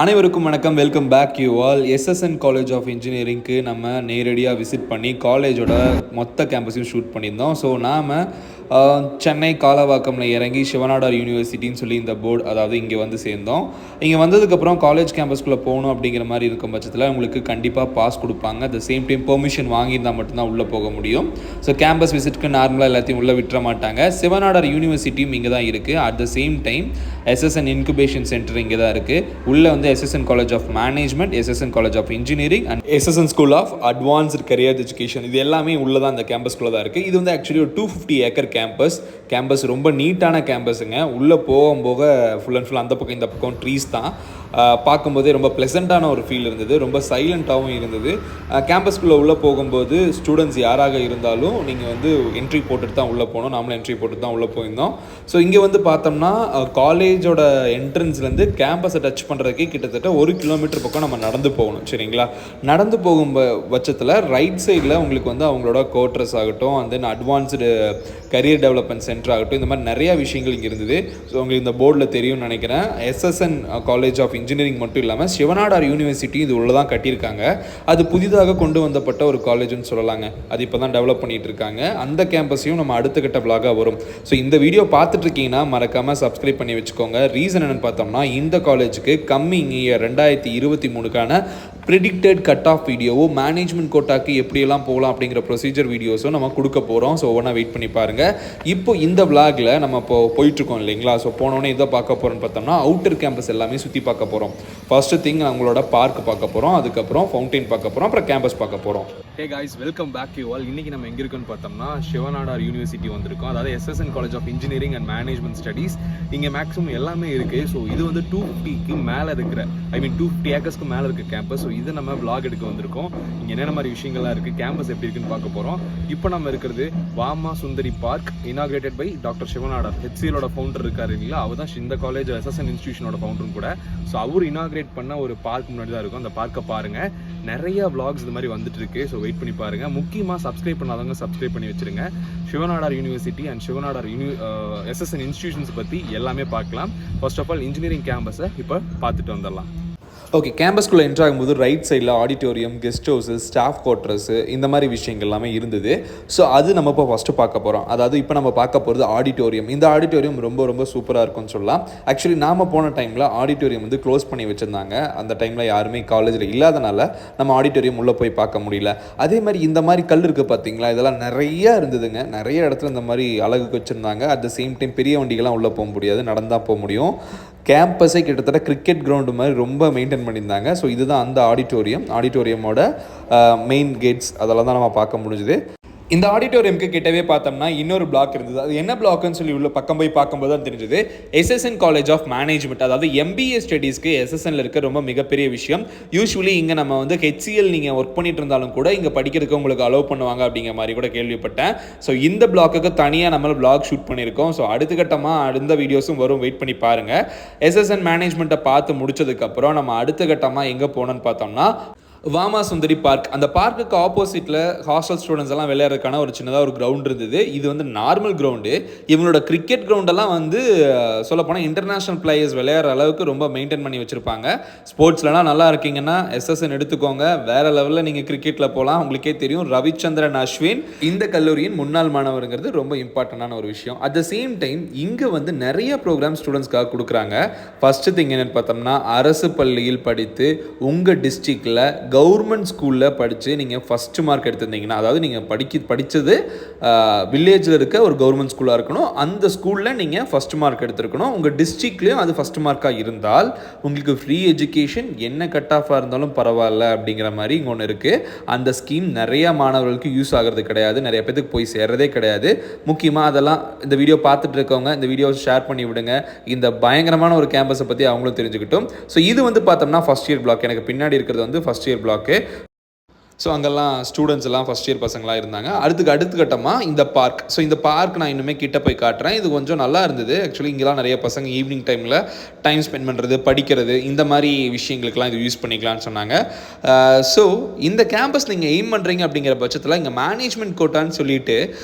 அனைவருக்கும் வணக்கம். Welcome back you all. SSN college of இன்ஜினியரிங்க்கு நம்ம நேரடியாக விசிட் பண்ணி காலேஜோட மொத்த கேம்பஸையும் ஷூட் பண்ணியிருந்தோம். ஸோ நாம் சென்னை காலவாக்கமில் இறங்கி சிவநாடார் யூனிவர்சிட்டின்னு சொல்லி இந்த போர்டு, அதாவது இங்கே வந்து சேர்ந்தோம். இங்கே வந்ததுக்கப்புறம் காலேஜ் கேம்பஸ்குள்ளே போகணும் அப்படிங்கிற மாதிரி இருக்கும் பட்சத்தில் உங்களுக்கு கண்டிப்பாக பாஸ் கொடுப்பாங்க. At the same time permission வாங்கியிருந்தால் மட்டும்தான் உள்ளே போக முடியும். ஸோ கேம்பஸ் விசிட்க்கு நார்மலாக எல்லாத்தையும் உள்ளே விட்டுற மாட்டாங்க. சிவநாடார் யூனிவர்சிட்டியும் இங்கே தான் இருக்குது. At the same time SSN incubation centre இங்கே தான் இருக்குது. உள்ளே வந்து SSN college of management, SSN college of engineering and SSN school of advanced career education, இது எல்லாமே உள்ளே தான் இந்த கேம்பஸ்குள்ளே தான் இருக்குது. இது வந்து ஆக்சுவலி ஒரு 250 ஏக்கர் கேம்பஸ் ரொம்ப நீட்டான கேம்பஸுங்க. உள்ளே போக ஃபுல் அண்ட் ஃபுல் அந்த பக்கம் இந்த பக்கம் ட்ரீஸ் தான். பார்க்கும்போதே ரொம்ப ப்ளசண்ட்டான ஒரு ஃபீல் இருந்தது. ரொம்ப சைலண்ட்டாகவும் இருந்தது. கேம்பஸ்குள்ளே உள்ளே போகும்போது ஸ்டூடெண்ட்ஸ் யாராக இருந்தாலும் நீங்கள் வந்து என்ட்ரி போட்டுட்டு தான் உள்ளே போகணும். நாமளும் என்ட்ரி போட்டு தான் உள்ளே போயிருந்தோம். ஸோ இங்கே வந்து பார்த்தோம்னா காலேஜோட என்ட்ரன்ஸ்லேருந்து கேம்பஸை டச் பண்ணுறதுக்கே கிட்டத்தட்ட 1 கிலோமீட்டர் பக்கம் நம்ம நடந்து போகணும். சரிங்களா? நடந்து போகும் பட்சத்தில் ரைட் சைடில் உங்களுக்கு வந்து அவங்களோட கோட்ரஸ் ஆகட்டும், and then advanced career development centre ஆகட்டும், இந்த மாதிரி நிறையா விஷயங்கள் இங்கே இருந்தது. ஸோ உங்களுக்கு இந்த போர்டில் தெரியும்னு நினைக்கிறேன். SSN காலேஜ் ஆஃப் இன்ஜினியரிங் மட்டும் இல்லாமல் சிவநாடார் யூனிவர்சிட்டி இது உள்ள தான் கட்டியிருக்காங்க. அது புதிதாக கொண்டு வந்தப்பட்ட ஒரு காலேஜ்னு சொல்லலாங்க. அது இப்போ தான் டெவலப் பண்ணிகிட்டு இருக்காங்க. அந்த கேம்பஸையும் நம்ம அடுத்த கட்ட விளாகாக வரும். ஸோ இந்த வீடியோ பார்த்துட்டு இருக்கீங்கன்னா மறக்காமல் சப்ஸ்கிரைப் பண்ணி வச்சுக்கோங்க. ரீசன் என்னென்னு பார்த்தோம்னா, இந்த காலேஜுக்கு கம்மிங் இயர் 2023க்கான ப்ரிடிக்டட் கட் ஆஃப் வீடியோவும் மேனேஜ்மெண்ட் கோட்டாக்கு எப்படியெல்லாம் போகலாம் அப்படிங்கிற ப்ரொசீஜர் வீடியோஸும் நம்ம கொடுக்க போகிறோம். ஸோ ஒவ்வொன்றா வெயிட் பண்ணி பாருங்கள். இப்போ இந்த விளாகில் நம்ம இப்போ போயிட்டுருக்கோம் இல்லைங்களா? ஸோ போனோடனே இதை பார்க்க போகிறோன்னு பார்த்தோம்னா அவுட்டர் கேம்பஸ் எல்லாமே சுற்றி பார்க்க போகிறோம். ஃபர்ஸ்ட்டு திங் அவங்களோட பார்க் பார்க்க போகிறோம், அதுக்கப்புறம் ஃபவுண்டைன் பார்க்க போகிறோம், அப்புறம் கேம்பஸ் பார்க்க போகிறோம். Hey guys, welcome back you all. இன்றைக்கி நம்ம எங்கே இருக்குன்னு பார்த்தோம்னா சிவநாடார் யூனிவர்சிட்டி வந்திருக்கோம். அதாவது SSN college of engineering and management studies. இங்கே மேக்ஸிமம் எல்லாமே இருக்குது. ஸோ இது வந்து 250க்கு மேலே இருக்கிற 250 ஏக்கர்ஸ்க்கு மேலே இருக்க கேம்பஸ். ஸோ இதை நம்ம விளாக் எடுக்க வந்திருக்கோம். இங்கே என்னென்ன மாதிரி விஷயங்கள்லாம் இருக்குது, கேம்பஸ் எப்படி இருக்குன்னு பார்க்க போகிறோம். இப்போ நம்ம இருக்கிறது வாமா சுந்தரி park, inaugurated by doctor Shiv Nadar. HCLோட founder இருக்காரு இல்லைங்களா? அவர் தான் இந்த காலேஜ் SSN இன்ஸ்டியூஷனோட ஃபவுண்டரும் கூட. ஸோ அவர் இனாகிரேட் பண்ண ஒரு பார்க் முன்னாடி தான் இருக்கும். அந்த பார்க்கை பாருங்கள். நிறைய விளாக்ஸ் இது மாதிரி வந்துட்டு இருக்கு. ஸோ வெயிட் பண்ணி பாருங்கள். முக்கியமாக சப்ஸ்கிரைப் பண்ணாதவங்க சப்ஸ்கிரைப் பண்ணி வச்சுருங்க. Shiv Nadar university and Shiv Nadar SSN institutions பற்றி எல்லாமே பார்க்கலாம். ஃபர்ஸ்ட் ஆஃப் ஆல் இன்ஜினியரிங் கேம்பஸை இப்போ பார்த்துட்டு வந்துடலாம். ஓகே, கேம்பஸ்குள்ளே என்ட்ரு ஆகும்போது ரைட் சைடில் auditorium, guest house, staff quarters, இந்த மாதிரி விஷயங்கள் எல்லாமே இருந்தது. ஸோ அது நம்ம இப்போ ஃபஸ்ட்டு பார்க்க போகிறோம். அதாவது இப்போ நம்ம பார்க்க போகிறது ஆடிட்டோரியம். இந்த ஆடிட்டோரியம் ரொம்ப சூப்பராக இருக்கும்னு சொல்லலாம். ஆக்சுவலி நாம் போன டைமில் ஆடிட்டோரியம் வந்து க்ளோஸ் பண்ணி வச்சுருந்தாங்க. அந்த டைமில் யாருமே காலேஜில் இல்லாதனால நம்ம ஆடிட்டோரியம் உள்ளே போய் பார்க்க முடியல. அதே மாதிரி இந்த மாதிரி கல் இருக்குது பார்த்தீங்களா, இதெல்லாம் நிறையா இருந்ததுங்க. நிறைய இடத்துல இந்த மாதிரி அழகுக்கு வச்சுருந்தாங்க. அட் த சேம் டைம் பெரிய வண்டிகள்லாம் உள்ளே போக முடியாது, நடந்தால் போக முடியும். கேம்பஸை கிட்டத்தட்ட கிரிக்கெட் கிரவுண்டு மாதிரி ரொம்ப மெயின்டைன் பண்ணியிருந்தாங்க. ஸோ இதுதான் அந்த ஆடிட்டோரியமோட மெயின் கேட்ஸ். அதெல்லாம் தான் நம்ம பார்க்க முடிஞ்சுது. இந்த ஆடிட்டோரியமுக்கு கிட்டவே பார்த்தோம்னா இன்னொரு பிளாக் இருந்தது. அது என்ன பிளாக்னு சொல்லி உள்ள பக்கம் போய் பார்க்கும்போது தான் தெரிஞ்சது. SSN காலேஜ் ஆஃப் மேனேஜ்மெண்ட், அதாவது MBA ஸ்டடீஸ்க்கு SSNல இருக்க ரொம்ப மிகப்பெரிய விஷயம். யூஸ்வலி இங்கே நம்ம வந்து HCL நீங்கள் ஒர்க் பண்ணிட்டு இருந்தாலும் கூட இங்கே படிக்கிறதுக்கு உங்களுக்கு அலோவ் பண்ணுவாங்க அப்படிங்கிற மாதிரி கூட கேள்விப்பட்டேன். ஸோ இந்த பிளாக்குக்கு தனியாக நம்ம பிளாக் ஷூட் பண்ணியிருக்கோம். ஸோ அடுத்த கட்டமாக அடுத்த வீடியோஸும் வரும், வெயிட் பண்ணி பாருங்கள். SSN மேனேஜ்மெண்ட்டை பார்த்து முடிச்சதுக்கப்புறம் நம்ம அடுத்த கட்டமாக எங்கே போனோன்னு பார்த்தோம்னா வாமா சுந்தரி பார்க். அந்த பார்க்குக்கு ஆப்போசிட்டில் ஹாஸ்டல் ஸ்டூடெண்ட்ஸ் எல்லாம் விளையாடுறதுக்கான ஒரு சின்னதாக ஒரு கிரவுண்ட் இருந்தது. இது வந்து நார்மல் கிரவுண்டு. இவங்களோட கிரிக்கெட் கிரவுண்டெல்லாம் வந்து சொல்லப்போனால் இன்டர்நேஷ்னல் பிளேயர்ஸ் விளையாடுற அளவுக்கு ரொம்ப மெயின்டைன் பண்ணி வச்சுருப்பாங்க. ஸ்போர்ட்ஸ்லாம் நல்லா இருக்கீங்கன்னா SSN எடுத்துக்கோங்க. வேறு லெவலில் நீங்கள் கிரிக்கெட்டில் போகலாம். உங்களுக்கே தெரியும், ரவிச்சந்திரன் அஸ்வின் இந்த கல்லூரியின் முன்னாள் மாணவருங்கிறது ரொம்ப இம்பார்ட்டண்டான ஒரு விஷயம். அட் த சேம் டைம் இங்கே வந்து நிறைய ப்ரோக்ராம் ஸ்டூடெண்ட்ஸ்க்காக கொடுக்குறாங்க. ஃபஸ்ட்டு திங் என்னென்னு பார்த்தோம்னா, அரசு பள்ளியில் படித்து உங்கள் டிஸ்ட்ரிக்டில் கவர்மெண்ட் ஸ்கூலில் படித்து நீங்கள் ஃபஸ்ட்டு மார்க் எடுத்திருந்தீங்கன்னா, அதாவது நீங்கள் படித்தது வில்லேஜில் இருக்க ஒரு கவர்மெண்ட் ஸ்கூலாக இருக்கணும். அந்த ஸ்கூலில் நீங்கள் ஃபஸ்ட்டு மார்க் எடுத்துருக்கணும். உங்கள் டிஸ்ட்ரிக்ட்லேயும் அது ஃபஸ்ட்டு மார்க்காக இருந்தால் உங்களுக்கு ஃப்ரீ எஜுகேஷன், என்ன கட் ஆஃபாக இருந்தாலும் பரவாயில்ல அப்படிங்கிற மாதிரி இங்கே ஒன்று இருக்குது. அந்த ஸ்கீம் நிறையா மாணவர்களுக்கு யூஸ் ஆகிறது கிடையாது, நிறைய பேருக்கு போய் சேர்றதே கிடையாது. முக்கியமாக அதெல்லாம் இந்த வீடியோ பார்த்துட்டு இருக்கவங்க இந்த வீடியோவை ஷேர் பண்ணி விடுங்க. இந்த பயங்கரமான ஒரு கேம்பஸை பற்றி அவங்களும் தெரிஞ்சுக்கிட்டும். ஸோ இது வந்து பார்த்தோம்னா ஃபஸ்ட் இயர் பிளாக். எனக்கு பின்னாடி இருக்கிறது வந்து ஃபஸ்ட் இயர் பிளாக்கு. ஸோ அங்கெல்லாம் ஸ்டூடெண்ட்ஸ் எல்லாம் ஃபஸ்ட் இயர் பசங்களாக இருந்தாங்க. அடுத்த கட்டமாக இந்த பார்க். ஸோ இந்த பார்க் நான் இன்னுமே கிட்ட போய் காட்டுறேன். இது கொஞ்சம் நல்லா இருந்தது. ஆக்சுவலி இங்கெல்லாம் நிறைய பசங்க ஈவினிங் டைமில் டைம் ஸ்பெண்ட் பண்ணுறது, படிக்கிறது, இந்த மாதிரி விஷயங்களுக்கெல்லாம் இது யூஸ் பண்ணிக்கலாம்னு சொன்னாங்க. ஸோ இந்த கேம்பஸ் நீங்கள் எய்ம் பண்ணுறீங்க அப்படிங்கிற பட்சத்தில் இங்கே மேனேஜ்மெண்ட் கோட்டான்னு சொல்லிட்டு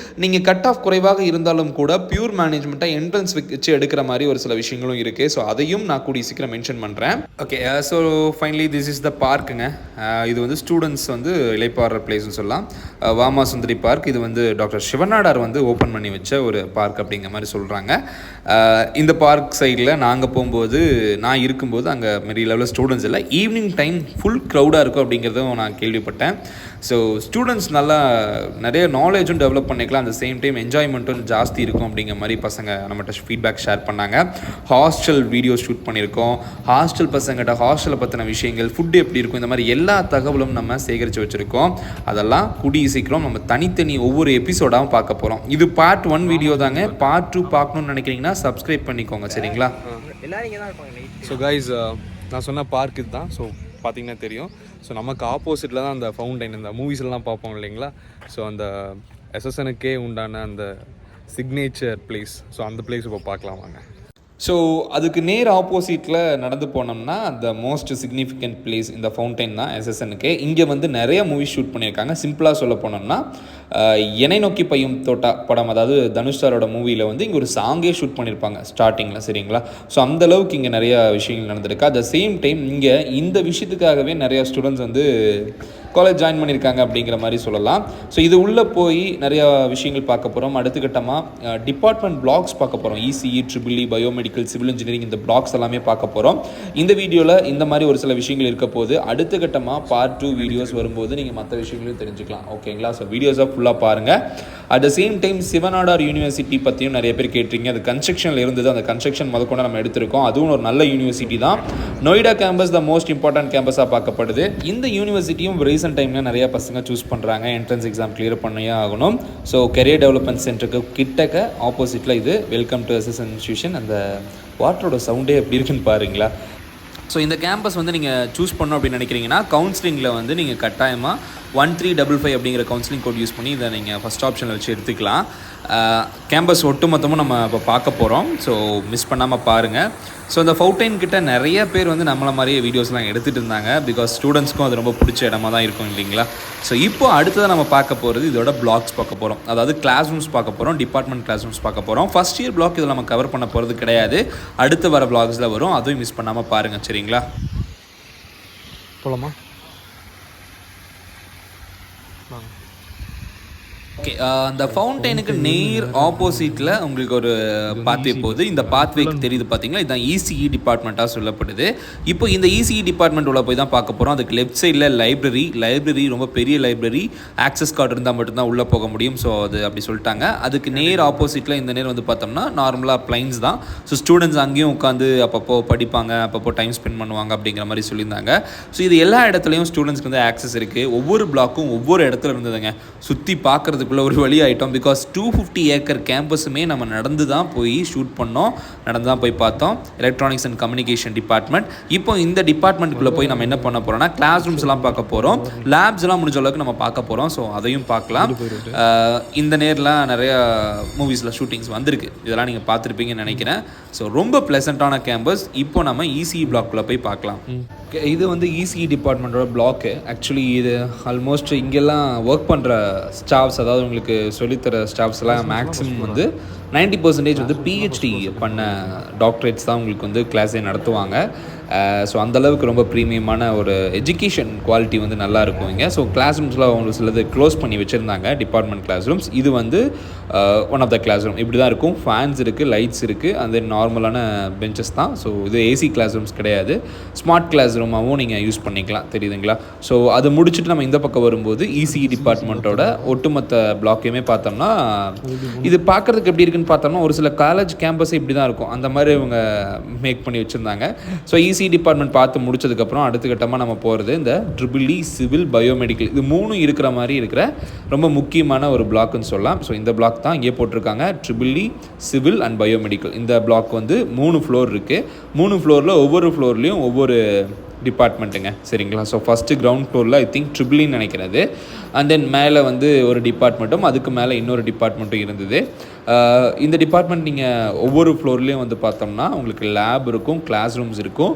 நீங்கள் கட் ஆஃப் குறைவாக இருந்தாலும் கூட பியூர் மேனேஜ்மெண்ட்டாக என்ட்ரன்ஸ் வச்சு எடுக்கிற மாதிரி ஒரு சில விஷயங்களும் இருக்குது. ஸோ அதையும் நான் கூடிய சீக்கிரம் மென்ஷன் பண்ணுறேன். Okay, so finally this is the பார்க்குங்க. இது வந்து ஸ்டூடெண்ட்ஸ் வந்து இளைப்பாறுற பிளேஸ்னு சொல்லலாம். வாமா சுந்தரி பார்க். இது வந்து டாக்டர் சிவநாடார் வந்து ஓப்பன் பண்ணி வச்ச ஒரு பார்க் அப்படிங்கிற மாதிரி சொல்கிறாங்க. இந்த பார்க் சைடில் நாங்கள் போகும்போது, நான் இருக்கும்போது அங்கே பெரிய லெவலில் ஸ்டூடெண்ட்ஸ் இல்லை. ஈவினிங் டைம் ஃபுல் க்ரௌடாக இருக்கும் அப்படிங்கிறதும் நான் கேள்விப்பட்டேன். ஸோ ஸ்டூடெண்ட்ஸ் நல்லா நிறைய நாலேஜும் டெவலப் பண்ணிக்கலாம், அந்த சேம் டைம் என்ஜாய்மெண்ட்டும் ஜாஸ்தி இருக்கும் அப்படிங்கிற மாதிரி பசங்க நம்மகிட்ட ஃபீட்பேக் ஷேர் பண்ணாங்க. ஹாஸ்டல் வீடியோ ஷூட் பண்ணியிருக்கோம். ஹாஸ்டல் பசங்கிட்ட ஹாஸ்டலை பற்றின விஷயங்கள், ஃபுட்டு எப்படி இருக்கும், இந்த மாதிரி எல்லா தகவலும் நம்ம சேகரித்து வச்சுருக்கோம். அதெல்லாம் கூடிய சீக்கிரம் நம்ம தனித்தனி ஒவ்வொரு எபிசோடாகவும் பார்க்க போகிறோம். இது பார்ட் 1 வீடியோ தாங்க. பார்ட் 2 பார்க்கணுன்னு நினைக்கிறீங்கன்னா சப்ஸ்கிரைப் பண்ணிக்கோங்க, சரிங்களா? ஸோ கைஸ், நான் சொன்ன பார்க் இது தான். ஸோ பார்த்தீங்கன்னா தெரியும். ஸோ நமக்கு ஆப்போசிட்டில் தான் அந்த ஃபவுண்டைன், இந்த மூவிஸ்லாம் பார்ப்போம் இல்லைங்களா? ஸோ அந்த SSNக்கே உண்டான அந்த சிக்னேச்சர் பிளேஸ். ஸோ அந்த பிளேஸ் இப்போ பார்க்கலாம் வாங்க. ஸோ அதுக்கு நேர் ஆப்போசிட்டில் நடந்து போனோம்னா த மோஸ்ட் சிக்னிஃபிகண்ட் பிளேஸ் இந்த ஃபவுண்டைன் தான் SSNக்கு. இங்கே வந்து நிறைய மூவி ஷூட் பண்ணியிருக்காங்க. சிம்பிளாக சொல்ல போனோம்னா என்னை நோக்கி பையும் தோட்டா படம், அதாவது தனுஷ் சாரோட மூவியில் வந்து இங்கே ஒரு சாங்கே ஷூட் பண்ணியிருப்பாங்க ஸ்டார்டிங்கில், சரிங்களா? ஸோ அந்தளவுக்கு இங்கே நிறையா விஷயங்கள் நடந்திருக்கு. அட் த சேம் டைம் இங்கே இந்த விஷயத்துக்காகவே நிறையா ஸ்டூடெண்ட்ஸ் வந்து காலேஜ் ஜாயின் பண்ணியிருக்காங்க அப்படிங்கிற மாதிரி சொல்லலாம். ஸோ இது உள்ளே போய் நிறையா விஷயங்கள் பார்க்க போகிறோம். அடுத்த கட்டமாக டிபார்ட்மெண்ட் பிளாக்ஸ் பார்க்க போகிறோம். ECE, EEE, biomedical, civil engineering, இந்த பிளாக்ஸ் எல்லாமே பார்க்க போகிறோம். இந்த வீடியோவில் இந்த மாதிரி ஒரு சில விஷயங்கள் இருக்க போது. அடுத்த கட்டமாக பார்ட் 2 வீடியோஸ் வரும்போது நீங்கள் மற்ற விஷயங்களையும் தெரிஞ்சுக்கலாம், ஓகேங்களா? ஸோ வீடியோஸாக ஃபுல்லாக பாருங்கள். At the same time Shiv Nadar university பற்றியும் நிறைய பேர் கேட்டிருக்கீங்க. அது கன்ஸ்ட்ரக்ஷனில் இருந்தது. அந்த கன்ஸ்ட்ரக்ஷன் முதற்கொண்டு நம்ம எடுத்திருக்கோம். அதுவும் ஒரு நல்ல யூனிவர்சிட்டி தான். Noida campus the most important கேம்பஸாக பார்க்கப்படுது. இந்த யூனிவர்சிட்டியும் ரீசெண்ட் டைமில் நிறைய பசங்க சூஸ் பண்ணுறாங்க. என்ட்ரன்ஸ் எக்ஸாம் கிளியர் பண்ணியே ஆகணும். ஸோ கெரியர் டெவலப்மெண்ட் சென்டருக்கு கிட்டக்க ஆப்போசிட்டில் இது. Welcome to SSN institution. அந்த வாட்டரோட சவுண்டே எப்படி இருக்குன்னு பாருங்களா? ஸோ இந்த கேம்பஸ் வந்து நீங்கள் சூஸ் பண்ணணும் அப்படின்னு நினைக்கிறீங்கன்னா கவுன்சிலிங்கில் வந்து நீங்கள் கட்டாயமாக 1355 அப்படிங்கிற கவுன்சிலிங் கோட் யூஸ் பண்ணி இதை நீங்கள் ஃபஸ்ட் ஆப்ஷனில் வச்சு எடுத்துக்கலாம். கேம்பஸ் ஒட்டுமொத்தமும் நம்ம இப்போ பார்க்க போகிறோம். ஸோ மிஸ் பண்ணாமல் பாருங்கள். ஸோ இந்த ஃபவுண்டைன் கிட்ட நிறைய பேர் வந்து நம்மளை மாதிரியே வீடியோஸ்லாம் எடுத்துகிட்டு இருந்தாங்க. பிகாஸ் ஸ்டூடெண்ட்ஸ்க்கும் அது ரொம்ப பிடிச்ச இடமா தான் இருக்கும் இல்லைங்களா? ஸோ இப்போ அடுத்ததாக நம்ம பார்க்க போகிறது இதோட பிளாக்ஸ் பார்க்க போகிறோம். அதாவது கிளாஸ் ரூம்ஸ் பார்க்க போகிறோம். டிபார்ட்மெண்ட் கிளாஸ் ரூம்ஸ் பார்க்க போகிறோம். ஃபஸ்ட் இயர் பிளாக் இதில் நம்ம கவர் பண்ண போகிறது கிடையாது. அடுத்து வர பிளாக்ஸில் வரும். அதுவும் மிஸ் பண்ணாமல் பாருங்கள், சரிங்களா? போகலாமா? ஓகே, அந்த ஃபவுண்டைனுக்கு நேர் ஆப்போசிட்டில் உங்களுக்கு ஒரு பாத்வே போகுது. இந்த பாத்வேக்கு தெரியுது பார்த்தீங்களா? இதுதான் ECE டிபார்ட்மெண்ட்டாக சொல்லப்படுது. இப்போ இந்த ECE டிபார்ட்மெண்ட் உள்ள போய் தான் பார்க்க போகிறோம். அதுக்கு லெஃப்ட் சைடில் லைப்ரரி ரொம்ப பெரிய லைப்ரரி. ஆக்சஸ் கார்டு இருந்தால் மட்டும்தான் உள்ளே போக முடியும். ஸோ அது அப்படி சொல்லிட்டாங்க. அதுக்கு நேர் ஆப்போசிட்டில் இந்த நேர் வந்து பார்த்தோம்னா நார்மலாக பிளைன்ஸ் தான். ஸோ ஸ்டூடெண்ட்ஸ் அங்கேயும் உட்காந்து அப்பப்போ படிப்பாங்க, அப்பப்போ டைம் ஸ்பெண்ட் பண்ணுவாங்க அப்படிங்கிற மாதிரி சொல்லியிருந்தாங்க. ஸோ இது எல்லா இடத்துலையும் ஸ்டூடெண்ட்ஸ்க்கு வந்து ஆக்சஸ் இருக்குது. ஒவ்வொரு பிளாக்கும் ஒவ்வொரு இடத்துல இருந்ததுங்க. சுற்றி பார்க்குறதுக்கு ஒரு வழி ஆகிட்டோம். பிகாஸ் 250 ஏக்கர் கேம்பஸுமே நம்ம நடந்து தான் போய் ஷூட் பண்ணோம், நடந்து தான் போய் பார்த்தோம். Electronics and communication department. இப்போ இந்த டிபார்ட்மெண்ட்டுக்குள்ளே போய் நம்ம என்ன பண்ண போகிறோம்னா கிளாஸ் ரூம்ஸ் எல்லாம் பார்க்க போகிறோம். லேப்ஸ் எல்லாம் முடிஞ்ச அளவுக்கு நம்ம பார்க்க போகிறோம். ஸோ அதையும் பார்க்கலாம். இந்த நேரில் நிறைய மூவிஸில் ஷூட்டிங்ஸ் வந்திருக்கு. இதெல்லாம் நீங்கள் பார்த்துருப்பீங்கன்னு நினைக்கிறேன். ஸோ ரொம்ப ப்ளசண்ட்டான கேம்பஸ். இப்போ நம்ம ECE பிளாக்குள்ளே போய் பார்க்கலாம். இது வந்து ECE டிபார்ட்மெண்ட்டோட பிளாக்கு. ஆக்சுவலி இது ஆல்மோஸ்ட் இங்கெல்லாம் ஒர்க் பண்ணுற ஸ்டாஃப்ஸ், அதாவது உங்களுக்கு சொல்லித்தர ஸ்டாஃப்ஸ் எல்லாம் மேக்ஸிமம் வந்து 90% வந்து PhD பண்ண டாக்டரேட்ஸ் தான் உங்களுக்கு வந்து கிளாஸே நடத்துவாங்க. ஸோ அந்தளவுக்கு ரொம்ப ப்ரீமியமான ஒரு எஜுகேஷன் குவாலிட்டி வந்து நல்லாயிருக்கும் இங்கே. ஸோ கிளாஸ் ரூம்ஸ்லாம் அவங்களுக்கு சிலது க்ளோஸ் பண்ணி வச்சுருந்தாங்க, டிபார்ட்மெண்ட் கிளாஸ் ரூம்ஸ். இது வந்து one of the classroom. இப்படி தான் இருக்கும். ஃபேன்ஸ் இருக்குது, லைட்ஸ் இருக்குது, அந்த நார்மலான பெஞ்சஸ் தான். ஸோ இது AC கிளாஸ் ரூம்ஸ் கிடையாது. ஸ்மார்ட் கிளாஸ் ரூமாகவும் நீங்கள் யூஸ் பண்ணிக்கலாம், தெரியுதுங்களா? ஸோ அதை முடிச்சுட்டு நம்ம இந்த பக்கம் வரும்போது ECE டிபார்ட்மெண்ட்டோட ஒட்டுமொத்த பிளாக்கையுமே பார்த்தோம்னா இது பார்க்குறதுக்கு எப்படி இருக்குன்னு பார்த்தோம்னா ஒரு சில காலேஜ் கேம்பஸ் இப்படி தான் இருக்கும். அந்த மாதிரி இவங்க மேக் பண்ணி வச்சுருந்தாங்க. ஸோ ECE டிபார்ட்மெண்ட் பார்த்து முடிச்சதுக்கப்புறம் அடுத்த கட்டமாக நம்ம போகிறது இந்த EEE, சிவில், பயோமெடிக்கல். இது மூணும் இருக்கிற மாதிரி இருக்கிற ரொம்ப முக்கியமான ஒரு பிளாக்னு சொல்லலாம். ஸோ இந்த பிளாக் தான் இங்கே போட்டிருக்காங்க. EEE, civil and biomedical. இந்த பிளாக் வந்து 3 ஃப்ளோர் இருக்குது. 3 ஃப்ளோரில் ஒவ்வொரு ஃப்ளோர்லேயும் ஒவ்வொரு டிபார்ட்மெண்ட்டுங்க, சரிங்களா. ஸோ ஃபஸ்ட்டு கிரவுண்ட் ஃப்ளோரில் ஐ திங்க் ட்ரிபிள்னு நினைக்கிறது. அண்ட் தென் மேலே வந்து ஒரு டிபார்ட்மெண்ட்டும் அதுக்கு மேலே இன்னொரு டிபார்ட்மெண்ட்டும் இருந்தது. இந்த டிபார்ட்மெண்ட் நீங்கள் ஒவ்வொரு ஃப்ளோர்லேயும் வந்து பார்த்தோம்னா உங்களுக்கு லேப் இருக்கும், கிளாஸ் ரூம்ஸ் இருக்கும்.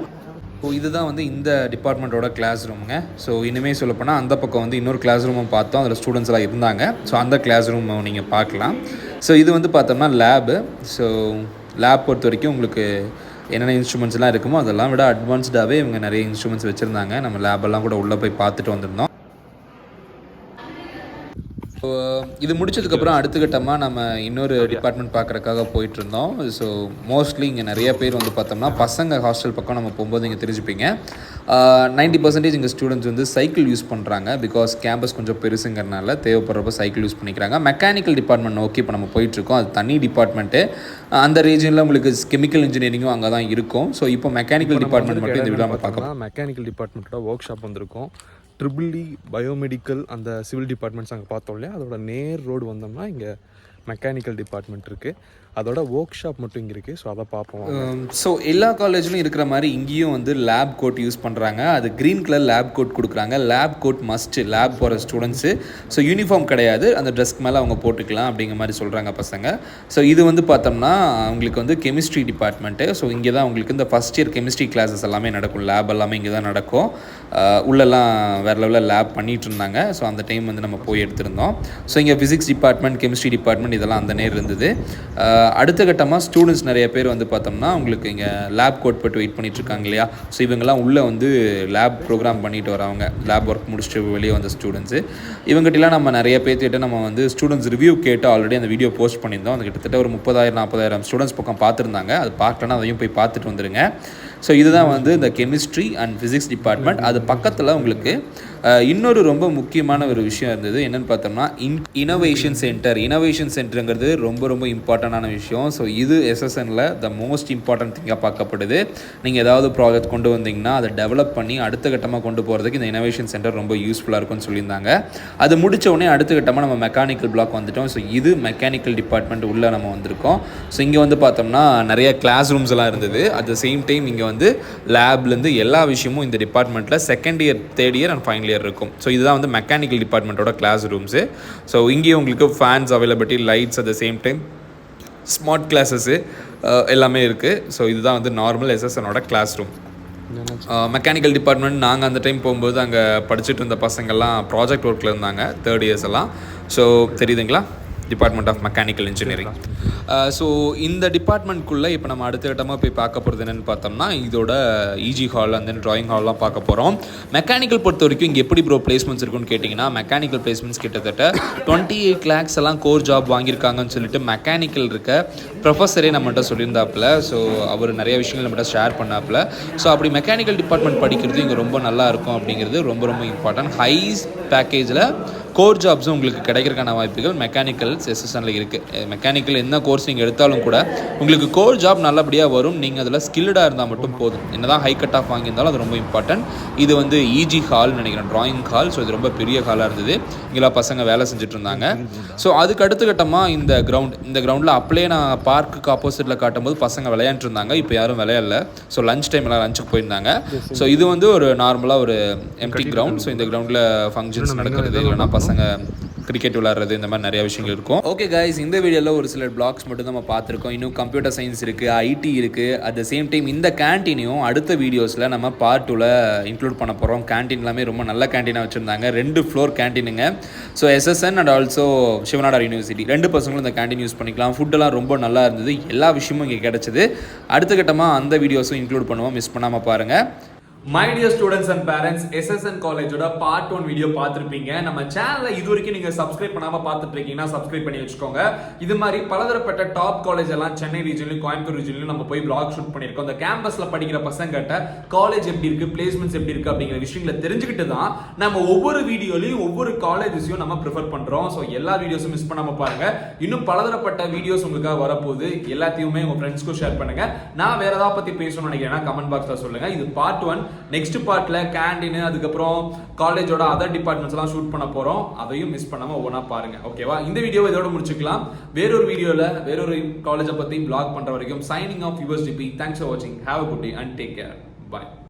ஸோ இதுதான் வந்து இந்த டிபார்ட்மெண்ட்டோட கிளாஸ் ரூமுங்க. ஸோ இனிமேல் சொல்லப்போனால் அந்த பக்கம் வந்து இன்னொரு கிளாஸ் ரூமும் பார்த்தோம், அதில் ஸ்டூடெண்ட்ஸ் எல்லாம் இருந்தாங்க. ஸோ அந்த கிளாஸ் ரூம் நீங்கள் பார்க்கலாம். ஸோ இது வந்து பார்த்தோம்னா லேபு. ஸோ லேப் பொறுத்த வரைக்கும் உங்களுக்கு என்னென்ன இன்ஸ்ட்ருமெண்ட்ஸ்லாம் இருக்குமோ அதெல்லாம் விட அட்வான்ஸ்டாகவே இவங்க நிறைய இன்ஸ்ட்ருமெண்ட்ஸ் வச்சுருந்தாங்க. நம்ம லேபெல்லாம் கூட உள்ளே போய் பார்த்துட்டு வந்திருந்தோம். ஸோ இது முடிச்சதுக்கப்புறம் அடுத்த கட்டமாக நம்ம இன்னொரு டிபார்ட்மெண்ட் பார்க்குறக்காக போயிட்டுருந்தோம். ஸோ மோஸ்ட்லி இங்கே நிறைய பேர் வந்து பார்த்தோம்னா பசங்க ஹாஸ்டல் பக்கம் நம்ம போகும்போது இங்கே தெரிஞ்சுப்பீங்க 90% இங்கே ஸ்டூடெண்ட்ஸ் வந்து சைக்கிள் யூஸ் பண்ணுறாங்க. பிகாஸ் கேம்பஸ் கொஞ்சம் பெருசுங்கிறனால தேவைப்படுறப்ப சைக்கிள் யூஸ் பண்ணிக்கிறாங்க. மெக்கானிக்கல் டிபார்ட்மெண்ட் நோக்கி இப்போ நம்ம போயிட்டுருக்கோம். அது தனி டிபார்ட்மெண்ட்டு. அந்த ரீஜனில் உங்களுக்கு கெமிக்கல் இன்ஜினியரிங்கும் அங்கே தான் இருக்கும். ஸோ இப்போ மெக்கானிக்கல் டிபார்ட்மெண்ட் மட்டும் இந்த விழா பார்க்கலாம். மெக்கானிக்கல் டிபார்ட்மெண்ட்டோட ஒர்க் ஷாப் வந்திருக்கும். ட்ரிபிள்இ பயோமெடிக்கல் அந்த சிவில் டிபார்ட்மெண்ட்ஸ் அங்கே பார்த்தோம் இல்லையா, அதோட நேர் ரோடு வந்தோம்னா இங்கே மெக்கானிக்கல் டிபார்ட்மெண்ட் இருக்குது. அதோட ஒர்க் ஷாப் மட்டும் இங்கே இருக்குது. ஸோ அதை பார்ப்போம். ஸோ எல்லா காலேஜ்லையும் இருக்கிற மாதிரி இங்கேயும் வந்து லேப் கோட் யூஸ் பண்ணுறாங்க. அது க்ரீன் கலர் லேப் கோட் கொடுக்குறாங்க. லேப் கோட் மஸ்ட்டு லேப் போகிற ஸ்டூடெண்ட்ஸு. ஸோ யூனிஃபார்ம் கிடையாது, அந்த ட்ரெஸ்க்கு மேலே அவங்க போட்டுக்கலாம் அப்படிங்கிற மாதிரி சொல்கிறாங்க பசங்க. ஸோ இது வந்து பார்த்தோம்னா அவங்களுக்கு வந்து கெமிஸ்ட்ரி டிபார்ட்மெண்ட்டு. ஸோ இங்கே தான் உங்களுக்கு இந்த ஃபஸ்ட் இயர் கெமிஸ்ட்ரி கிளாஸஸ் எல்லாமே நடக்கும். லேப் எல்லாமே இங்கே தான் நடக்கும். உள்ளெல்லாம் வேறு லெவலில் லேப் பண்ணிகிட்டு இருந்தாங்க. ஸோ அந்த டைம் வந்து நம்ம போய் எடுத்திருந்தோம். ஸோ இங்கே ஃபிசிக்ஸ் டிபார்ட்மெண்ட், கெமிஸ்ட்ரி டிபார்ட்மெண்ட் இதெல்லாம் அந்த நேரம் இருந்தது. அடுத்த கட்டமாக ஸ்டூடெண்ட்ஸ் நிறைய பேர் வந்து பார்த்தோம்னா உங்களுக்கு இங்கே லேப் கோட் போட்டு வெயிட் பண்ணிட்டு இருக்காங்க இல்லையா. ஸோ இவங்கெல்லாம் உள்ளே வந்து லேப் ப்ரோக்ராம் பண்ணிட்டு வரவங்க, லேப் ஒர்க் முடிச்சுட்டு வெளியே வந்த ஸ்டூடெண்ட்ஸு. இவங்ககிட்டலாம் நம்ம நிறைய பேர்த்திட்ட நம்ம வந்து ஸ்டூடெண்ட்ஸ் ரிவ்யூ கேட்டு ஆல்ரெடி அந்த வீடியோ போஸ்ட் பண்ணியிருந்தோம். அது கிட்டத்தட்ட ஒரு 30,000-40,000 ஸ்டூடெண்ட்ஸ் பக்கம் பார்த்துருந்தாங்க. அது பார்க்கலன்னா அதையும் போய் பார்த்துட்டு வந்துடுங்க. ஸோ இதுதான் வந்து இந்த கெமிஸ்ட்ரி அண்ட் ஃபிசிக்ஸ் டிபார்ட்மெண்ட். அது பக்கத்தில் உங்களுக்கு இன்னொரு ரொம்ப முக்கியமான ஒரு விஷயம் இருந்தது. என்னென்னு பார்த்தோம்னா இனோவேஷன் சென்டர். இனோவேஷன் சென்டருங்கிறது ரொம்ப ரொம்ப இம்பார்ட்டண்டான விஷயம். ஸோ இது SSNல த மோஸ்ட் இம்பார்ட்டன்ட் திங்காக பார்க்கப்படுது. நீங்கள் ஏதாவது ப்ராஜெக்ட் கொண்டு வந்தீங்கன்னா அதை டெவலப் பண்ணி அடுத்த கட்டமாக கொண்டு போகிறதுக்கு இந்த இனோவேஷன் சென்டர் ரொம்ப யூஸ்ஃபுல்லாக இருக்கும்னு சொல்லியிருந்தாங்க. அது முடித்த உடனே அடுத்த கட்டமாக நம்ம மெக்கானிக்கல் பிளாக் வந்துட்டோம். ஸோ இது மெக்கானிக்கல் டிபார்ட்மெண்ட் உள்ளே நம்ம வந்திருக்கோம். ஸோ இங்கே வந்து பார்த்தோம்னா நிறைய கிளாஸ் ரூம்ஸ் எல்லாம் இருந்தது. அட் த சேம் டைம் இங்கே வந்து லேப்லேருந்து எல்லா விஷயமும் இந்த டிபார்ட்மெண்ட்டில் second year, third year and final year இருக்கும். ஸோ இதுதான் வந்து மெக்கானிக்கல் டிபார்ட்மெண்ட்டோட கிளாஸ் ரூம்ஸு. ஸோ இங்கேயும் உங்களுக்கு fans availability, lights, at the same time smart classes எல்லாமே இருக்குது. ஸோ இதுதான் வந்து நார்மல் SSNோட கிளாஸ் ரூம். மெக்கானிக்கல் டிபார்ட்மெண்ட் நாங்கள் அந்த டைம் போகும்போது அங்கே படிச்சுட்டு இருந்த பசங்கள்லாம் ப்ராஜெக்ட் ஒர்க்கில் இருந்தாங்க, தேர்ட் இயர்ஸ் எல்லாம். ஸோ தெரியுதுங்களா, department of mechanical engineering. So இந்த டிபார்ட்மெண்ட்குள்ளே இப்போ நம்ம அடுத்த கட்டமாக போய் பார்க்க போகிறது என்னென்னு பார்த்தோம்னா இதோட EG ஹால் அந்த ட்ராயிங் ஹால்லாம் பார்க்க போகிறோம். மெக்கானிக்கல் பொறுத்த வரைக்கும் இங்கே எப்படி பிளேஸ்மெண்ட்ஸ் இருக்குன்னு கேட்டிங்கன்னா, மெக்கானிக்கல் பிளேஸ்மெண்ட்ஸ் கிட்டத்தட்ட 28 lakhs எல்லாம் கோர் ஜாப் வாங்கியிருக்காங்கன்னு சொல்லிட்டு மெக்கானிக்கல் இருக்க ப்ரொஃபஸரே நம்மகிட்ட சொல்லியிருந்தாப்புல. ஸோ அவர் நிறைய விஷயங்கள் நம்மகிட்ட ஷேர் பண்ணாப்புல. ஸோ அப்படி மெக்கானிக்கல் டிபார்ட்மெண்ட் படிக்கிறது இங்கே ரொம்ப நல்லா இருக்கும் அப்படிங்கிறது ரொம்ப ரொம்ப இம்பார்ட்டன்ட். ஹை பேக்கேஜில் கோர் ஜாப்ஸும் உங்களுக்கு கிடைக்கிறதுக்கான வாய்ப்புகள் மெக்கானிக்கல் SSNல இருக்குது. மெக்கானிக்கல் என்ன கோர்ஸ் நீங்கள் எடுத்தாலும் கூட உங்களுக்கு கோர் ஜாப் நல்லபடியாக வரும். நீங்கள் அதில் ஸ்கில்டாக இருந்தால் மட்டும் போதும். என்னதான் ஹை கட் ஆஃப் வாங்கியிருந்தாலும் அது ரொம்ப இம்பார்ட்டன்ட். இது வந்து EG ஹால் நினைக்கிறேன், ட்ராயிங் ஹால். ஸோ இது ரொம்ப பெரிய ஹாலாக இருந்தது. இங்கெல்லாம் பசங்க வேலை செஞ்சுட்டு இருந்தாங்க. ஸோ அதுக்கு அடுத்த கட்டமாக இந்த கிரவுண்டில் அப்படியே நான் பார்க்குக்கு ஆப்போசிட்டில் காட்டும்போது பசங்க விளையாண்டு இருந்தாங்க. இப்போ யாரும் விளையாடல. ஸோ லஞ்ச் டைம் எல்லாம் லஞ்சுக்கு போயிருந்தாங்க. ஸோ இது வந்து ஒரு நார்மலாக ஒரு எம்டி கிரவுண்ட். ஸோ இந்த கிரவுண்டில் ஃபங்க்ஷன்ஸ் நடக்கிறது, இல்லைனா பசங்க கிரிக்கெட் விளையாடுறது, இந்த மாதிரி நிறைய விஷயங்கள் இருக்கும். ஓகே கைஸ், இந்த வீடியோவில் ஒரு சில பிளாக்ஸ் மட்டும் நம்ம பார்த்துருக்கோம். இன்னும் கம்ப்யூட்டர் சயின்ஸ் இருக்குது, IT இருக்குது. அட் த சேம் டைம் இந்த கேன்டீனையும் அடுத்த வீடியோஸில் நம்ம பார்ட் 2ல இன்க்ளூட் பண்ண போகிறோம். கேன்டீன் எல்லாமே ரொம்ப நல்ல கேன்டீனாக வச்சுருந்தாங்க. 2 floor கேன்டீனுங்க. So SSN and also சிவனாடார் university 2 பசங்களும் இந்த கேன்டீன் யூஸ் பண்ணிக்கலாம். ஃபுட்டெல்லாம் ரொம்ப நல்லா இருந்தது. எல்லா விஷயமும் இங்கே கிடச்சிது. அடுத்த கட்டமாக அந்த வீடியோஸும் இன்க்ளூட் பண்ணுவோம். மிஸ் பண்ணாமல் பாருங்கள். My dear students and parents, SSN காலேஜோட பார்ட் 1 வீடியோ பார்த்துருப்பீங்க. நம்ம சேனலை இது வரைக்கும் நீங்கள் சப்ஸ்கிரைப் பண்ணாமல் பார்த்துட்டு இருக்கீங்கன்னா சப்ஸ்கிரைப் பண்ணி வச்சுக்கோங்க. இது மாதிரி பலதரப்பட்ட டாப் காலேஜ் எல்லாம் சென்னை ரீஜன்லையும் கோயம்புத்தூர் ரீஜன்லையும் நம்ம போய் பிளாக் ஷூட் பண்ணியிருக்கோம். அந்த கேம்பஸில் படிக்கிற பசங்கிட்ட காலேஜ் எப்படி இருக்குது, பிளேஸ்மெண்ட்ஸ் எப்படி இருக்குது அப்படிங்கிற விஷயங்களை தெரிஞ்சுக்கிட்டு தான் நம்ம ஒவ்வொரு வீடியோலையும் ஒவ்வொரு காலேஜஸையும் நம்ம ப்ரிஃபர் பண்ணுறோம். ஸோ எல்லா வீடியோஸும் மிஸ் பண்ணாமல் பாருங்கள். இன்னும் பலதரப்பட்ட வீடியோஸ் உங்களுக்காக வரப்போகுது. எல்லாத்தையுமே உங்கள் ஃப்ரெண்ட்ஸ்க்கும் ஷேர் பண்ணுங்கள். நான் வேறு ஏதாவது பற்றி பேசணும்னு நினைக்கிறேன்னா கமெண்ட் பாக்ஸில் சொல்லுங்கள். இது பார்ட் 1. நெக்ஸ்ட் பார்ட்ல கேண்டீன், அதுக்கப்புறம் காலேஜோட அதர் டிபார்ட்மெண்ட்ஸ் எல்லாம் ஷூட் பண்ண போறோம். அதையும் மிஸ் பண்ணாம ஒவ்வொன்றா பாருங்க. ஓகேவா? இந்த வீடியோவை இதோட முடிச்சுக்கலாம். வேறொரு வீடியோல வேறொரு காலேஜை பத்தி பிளாக் பண்ற வரைக்கும் signing off yours GP. Thanks for வாட்சிங். Have a good day and take care. By.